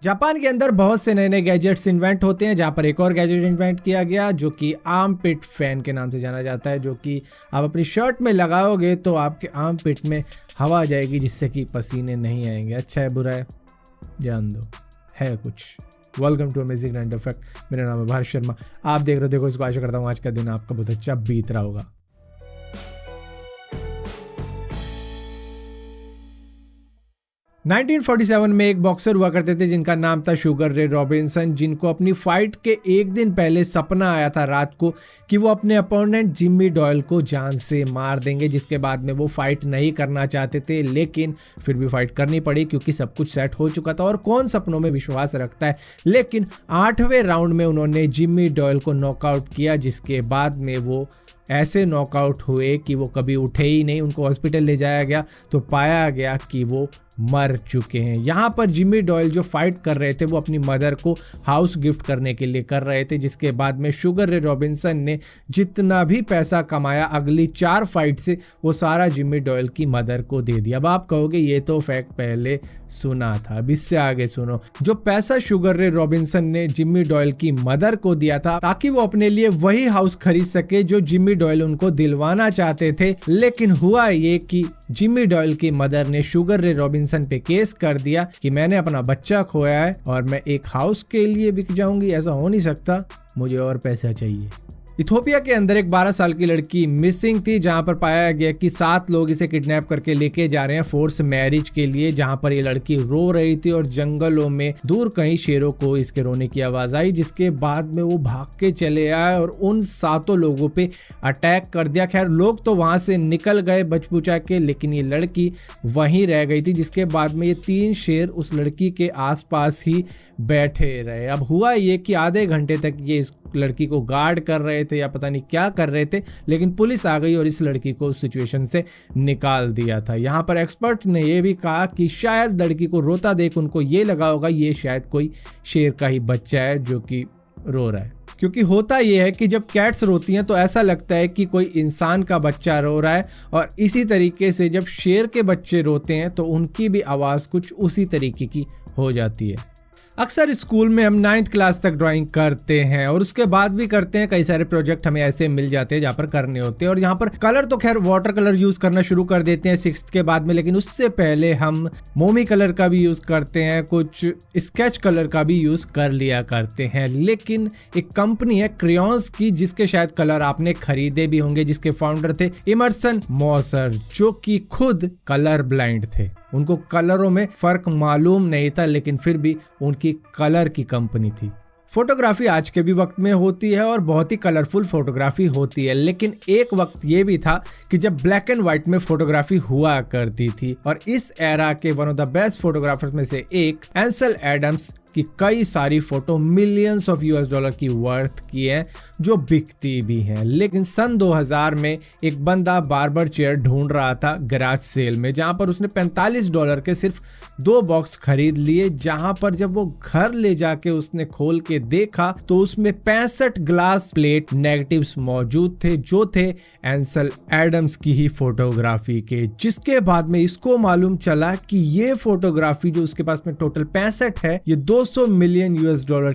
Japan के अंदर बहुत से नए नए गैजेट्स इन्वेंट होते हैं, जहाँ पर एक और गैजेट इन्वेंट किया गया जो कि आर्म पिट फैन के नाम से जाना जाता है, जो कि आप अपनी शर्ट में लगाओगे तो आपके आर्म पिट में हवा आ जाएगी जिससे कि पसीने नहीं आएंगे। अच्छा है बुरा है जान दो, है कुछ। Welcome to amazing random fact. मेरा नाम है भारत शर्मा, आप देख रहे हो देखो इसको। आशा करता हूँ आज का दिन आपका बहुत अच्छा बीत रहा होगा। 1947 में एक बॉक्सर हुआ करते थे जिनका नाम था शुगर रे रॉबिन्सन, जिनको अपनी फाइट के एक दिन पहले सपना आया था रात को कि वो अपने अपोनेंट जिम्मी डॉयल को जान से मार देंगे, जिसके बाद में वो फाइट नहीं करना चाहते थे, लेकिन फिर भी फाइट करनी पड़ी क्योंकि सब कुछ सेट हो चुका था। और कौन सपनों में विश्वास रखता है। लेकिन 8वें राउंड में उन्होंने जिम्मी डॉयल को नॉकआउट किया, जिसके बाद में वो ऐसे नॉकआउट हुए कि वो कभी उठे ही नहीं। उनको हॉस्पिटल ले जाया गया तो पाया गया कि वो मर चुके हैं। यहाँ पर जिम्मी डॉयल जो फाइट कर रहे थे वो अपनी मदर को हाउस गिफ्ट करने के लिए कर रहे थे, जिसके बाद में शुगर रे रॉबिन्सन ने जितना भी पैसा कमाया अगली 4 फाइट से वो सारा जिम्मी डॉयल की मदर को दे दिया। अब आप कहोगे ये तो फैक्ट पहले सुना था, अब इससे आगे सुनो। जो पैसा शुगर रे रॉबिन्सन ने जिम्मी डॉयल की मदर को दिया था ताकि वो अपने लिए वही हाउस खरीद सके जो जिम्मी डॉयल उनको दिलवाना चाहते थे, लेकिन हुआ ये कि जिम्मी डॉयल की मदर ने शुगर रे रॉबिन्सन पे केस कर दिया कि मैंने अपना बच्चा खोया है और मैं एक हाउस के लिए बिक जाऊंगी, ऐसा हो नहीं सकता, मुझे और पैसा चाहिए। इथोपिया के अंदर एक 12 साल की लड़की मिसिंग थी, जहां पर पाया गया कि 7 लोग इसे किडनैप करके लेके जा रहे हैं फोर्स मैरिज के लिए, जहां पर ये लड़की रो रही थी और जंगलों में दूर कहीं शेरों को इसके रोने की आवाज आई, जिसके बाद में वो भाग के चले आए और उन 7 लोगों पे अटैक कर दिया। खैर लोग तो वहां से निकल गए बच बुचा के, लेकिन ये लड़की वहीं रह गई थी, जिसके बाद में ये 3 शेर उस लड़की के आसपास ही बैठे रहे। अब हुआ ये कि आधे घंटे तक ये इस लड़की को गार्ड कर रहे थे या पता नहीं क्या कर रहे थे, लेकिन पुलिस आ गई और इस लड़की को उस सिचुएशन से निकाल दिया था। यहाँ पर एक्सपर्ट ने यह भी कहा कि शायद लड़की को रोता देख उनको ये लगा होगा ये शायद कोई शेर का ही बच्चा है जो कि रो रहा है, क्योंकि होता यह है कि जब कैट्स रोती हैं तो ऐसा लगता है कि कोई इंसान का बच्चा रो रहा है, और इसी तरीके से जब शेर के बच्चे रोते हैं तो उनकी भी आवाज़ कुछ उसी तरीके की हो जाती है। अक्सर स्कूल में हम 9th क्लास तक ड्राइंग करते हैं और उसके बाद भी करते हैं। कई सारे प्रोजेक्ट हमें ऐसे मिल जाते हैं जहाँ पर करने होते हैं, और यहाँ पर कलर तो खैर वाटर कलर यूज करना शुरू कर देते हैं 6th के बाद में, लेकिन उससे पहले हम मोमी कलर का भी यूज करते हैं, कुछ स्केच कलर का भी यूज कर लिया करते हैं। लेकिन एक कंपनी है क्रेयॉन्स की जिसके शायद कलर आपने खरीदे भी होंगे, जिसके फाउंडर थे इमर्सन मॉसर, जो कि खुद कलर ब्लाइंड थे। उनको कलरों में फर्क मालूम नहीं था, लेकिन फिर भी उनकी कलर की कंपनी थी। फोटोग्राफी आज के भी वक्त में होती है और बहुत ही कलरफुल फोटोग्राफी होती है, लेकिन एक वक्त ये भी था कि जब ब्लैक एंड व्हाइट में फोटोग्राफी हुआ करती थी, और इस एरा के one of the best photographers में से एक एंसल एडम्स की कई सारी फोटो मिलियंस ऑफ $US की वर्थ की है जो बिकती भी हैं। लेकिन सन 2000 में एक बंदा बार्बर चेयर ढूंढ रहा था गैराज सेल में, जहां पर उसने $45 के सिर्फ 2 बॉक्स खरीद लिए, जहां पर जब वो घर ले जाके उसने खोल के देखा तो उसमें 65 ग्लास प्लेट नेगेटिव्स मौजूद थे जो थे एंसल एडम्स की ही फोटोग्राफी के। जिसके बाद में इसको मालूम चला कि ये फोटोग्राफी जो उसके पास में टोटल 65 है ये $200 मिलियन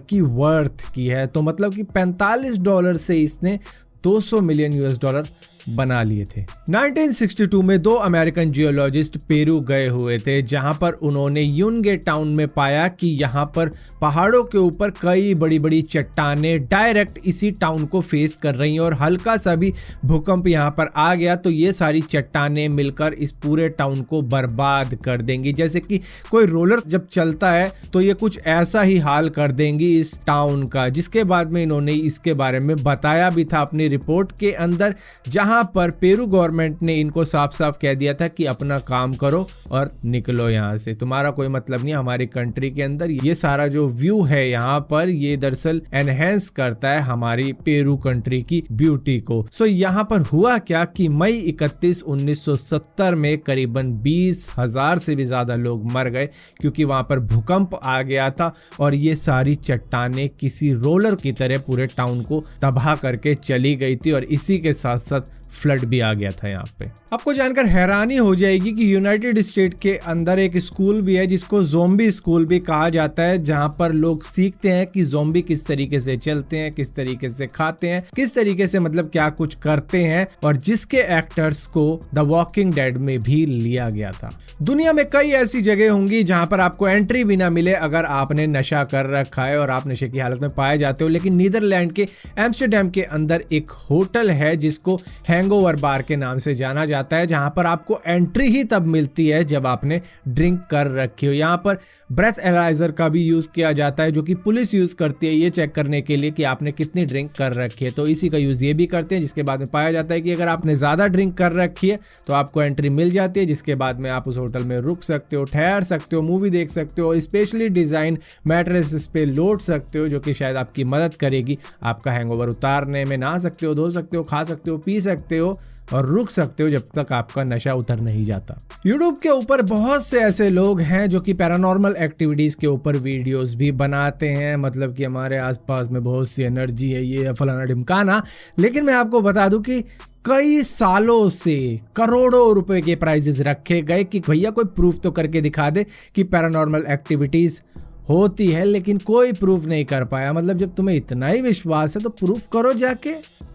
की वर्थ की है। तो मतलब कि $45 से इसने $200 मिलियन बना लिए थे। 1962 में 2 अमेरिकन जियोलॉजिस्ट पेरू गए हुए थे, जहां पर उन्होंने यूनगे टाउन में पाया कि यहां पर पहाड़ों के ऊपर कई बड़ी बड़ी चट्टानें डायरेक्ट इसी टाउन को फेस कर रही हैं, और हल्का सा भी भूकंप यहां पर आ गया तो ये सारी चट्टानें मिलकर इस पूरे टाउन को बर्बाद कर देंगी। जैसे कि कोई रोलर जब चलता है तो ये कुछ ऐसा ही हाल कर देंगी इस टाउन का। जिसके बाद में इन्होंने इसके बारे में बताया भी था अपनी रिपोर्ट के अंदर, जहां पर पेरू गवर्नमेंट ने इनको साफ साफ कह दिया था कि अपना काम करो और निकलो यहाँ से, तुम्हारा कोई मतलब नहीं हमारी कंट्री के अंदर। ये सारा जो व्यू है यहाँ पर ये दरअसल एनहेंस करता है हमारी पेरू कंट्री की ब्यूटी को। सो यहाँ पर हुआ क्या कि मई 31, 1970 में करीबन 20,000 से भी ज्यादा लोग मर गए, क्योंकि वहां पर भूकंप आ गया था और ये सारी चट्टानें किसी रोलर की तरह पूरे टाउन को तबाह करके चली गई थी, और इसी के साथ साथ फ्लड भी आ गया था यहाँ पे। आपको जानकर हैरानी हो जाएगी कि यूनाइटेड स्टेट के अंदर एक स्कूल भी है जिसको ज़ॉम्बी स्कूल भी कहा जाता है, जहाँ पर लोग सीखते हैं कि ज़ॉम्बी किस तरीके से चलते हैं, किस तरीके से खाते हैं, किस तरीके से मतलब क्या कुछ करते हैं, और जिसके एक्टर्स को द वॉकिंग डेड में भी लिया गया था। दुनिया में कई ऐसी जगह होंगी जहाँ पर आपको एंट्री भी ना मिले अगर आपने नशा कर रखा है और आप नशे की हालत में पाए जाते हो, लेकिन नीदरलैंड के एम्स्टरडैम के अंदर एक होटल है जिसको हैंगओवर बार के नाम से जाना जाता है, जहां पर आपको एंट्री ही तब मिलती है जब आपने ड्रिंक कर रखी हो। यहां पर ब्रेथ एनालाइजर का भी यूज किया जाता है जो कि पुलिस यूज करती है ये चेक करने के लिए कि आपने कितनी ड्रिंक कर रखी है, तो इसी का यूज ये भी करते हैं, जिसके बाद में पाया जाता है कि अगर आपने ज्यादा ड्रिंक कर रखी है तो आपको एंट्री मिल जाती है, जिसके बाद में आप उस होटल में रुक सकते हो, ठहर सकते हो, मूवी देख सकते हो और स्पेशली डिजाइन मैट्रेसेस पे लोट सकते हो, जो कि शायद आपकी मदद करेगी आपका हैंगओवर उतारने में। नहा सकते हो, धो सकते हो, खा सकते हो, पी सकते हो और रुक सकते हो जब तक आपका नशा उतर नहीं जाता। यूट्यूब के ऊपर बहुत से ऐसे लोग हैं जो कि पैरानॉर्मल एक्टिविटीज के ऊपर वीडियोस भी बनाते हैं, मतलब कि हमारे आसपास में बहुत सी एनर्जी है, ये फलाना ढिमकाना। लेकिन मैं आपको बता दूं कि कई सालों से करोड़ों रुपए के प्राइजेस रखे गए कि भैया कोई प्रूफ तो करके दिखा दे कि पैरानॉर्मल एक्टिविटीज होती है, लेकिन कोई प्रूफ नहीं कर पाया। मतलब जब तुम्हें इतना ही विश्वास है तो प्रूफ करो, जाके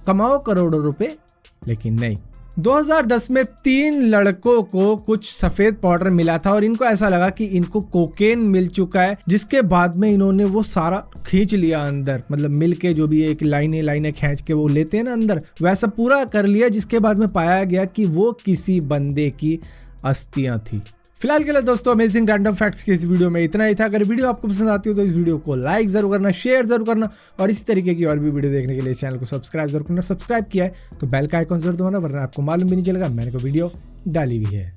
कमाओ करोड़ों रुपए, लेकिन नहीं। 2010 में 3 लड़कों को कुछ सफेद पाउडर मिला था और इनको ऐसा लगा कि इनको कोकेन मिल चुका है, जिसके बाद में इन्होंने वो सारा खींच लिया अंदर, मतलब मिल के जो भी एक लाइनें खींच के वो लेते हैं ना अंदर, वैसा पूरा कर लिया, जिसके बाद में पाया गया कि वो किसी बंदे की अस्थियां थी। फिलहाल के लिए दोस्तों अमेजिंग रैंडम फैक्ट्स की इस वीडियो में इतना ही था। अगर वीडियो आपको पसंद आती हो तो इस वीडियो को लाइक जरूर करना, शेयर जरूर करना और इसी तरीके की और भी वीडियो देखने के लिए चैनल को सब्सक्राइब जरूर करना। सब्सक्राइब किया है तो बेल का आइकॉन जरूर दबाना, वरना आपको मालूम भी नहीं चलेगा मैंने कोई वीडियो डाली भी है।